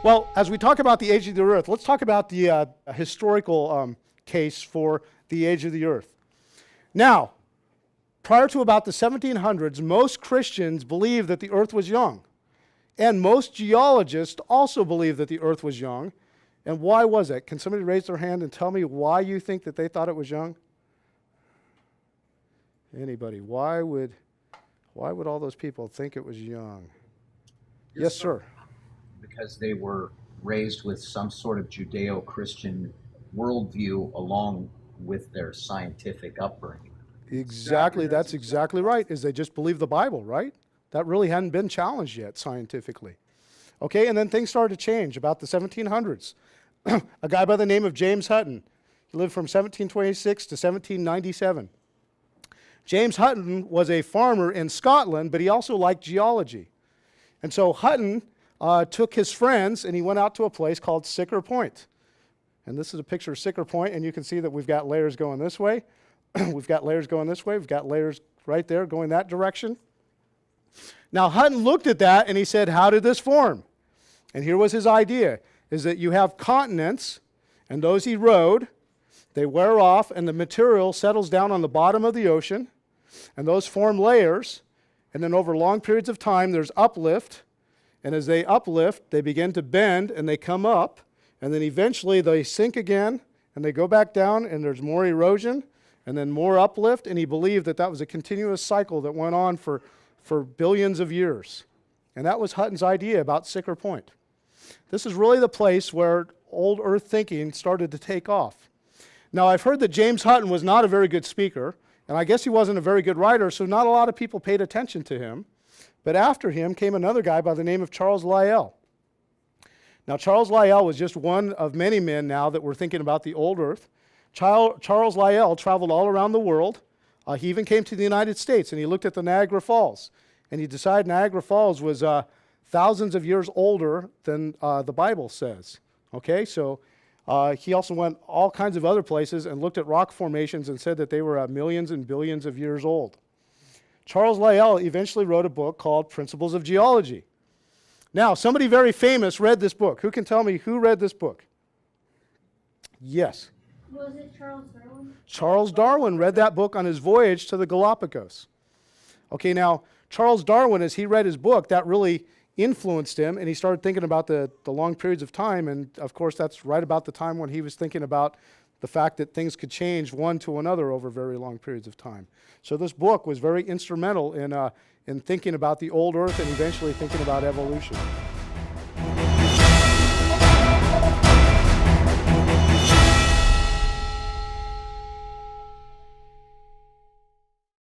Well, as we talk about the age of the earth, let's talk about the historical case for the age of the earth. Now, prior to about the 1700s, most Christians believed that the earth was young. And most geologists also believed that the earth was young. And why was it? Can somebody raise their hand and tell me why you think that they thought it was young? Anybody? Why would all those people think it was young? Yes, sir. Because they were raised with some sort of Judeo-Christian worldview along with their scientific upbringing. Exactly, that's exactly right, is they just believe the Bible, right? That really hadn't been challenged yet scientifically. Okay, and then things started to change about the 1700s. A guy by the name of James Hutton, he lived from 1726 to 1797. James Hutton was a farmer in Scotland, but he also liked geology. And so Hutton took his friends and he went out to a place called Sicker Point. And this is a picture of Sicker Point, and you can see that we've got layers going this way. We've got layers going this way. We've got layers right there going that direction. Now Hutton looked at that and he said, how did this form? And here was his idea, is that you have continents, and those erode, they wear off, and the material settles down on the bottom of the ocean, and those form layers, and then over long periods of time there's uplift, and as they uplift, they begin to bend, and they come up, and then eventually they sink again, and they go back down, and there's more erosion, and then more uplift, and he believed that that was a continuous cycle that went on for billions of years. And that was Hutton's idea about Sicker Point. This is really the place where old earth thinking started to take off. Now, I've heard that James Hutton was not a very good speaker, and I guess he wasn't a very good writer, so not a lot of people paid attention to him. But after him came another guy by the name of Charles Lyell. Now, Charles Lyell was just one of many men now that were thinking about the old earth. Charles Lyell traveled all around the world. He even came to the United States, and he looked at the Niagara Falls. And he decided Niagara Falls was thousands of years older than the Bible says. Okay, so he also went all kinds of other places and looked at rock formations and said that they were millions and billions of years old. Charles Lyell eventually wrote a book called Principles of Geology. Now, somebody very famous read this book. Who can tell me who read this book? Yes. Was it Charles Darwin? Charles Darwin read that book on his voyage to the Galapagos. Okay, now, Charles Darwin, as he read his book, that really influenced him, and he started thinking about the long periods of time, and of course that's right about the time when he was thinking about the fact that things could change one to another over very long periods of time. So this book was very instrumental in thinking about the old earth and eventually thinking about evolution.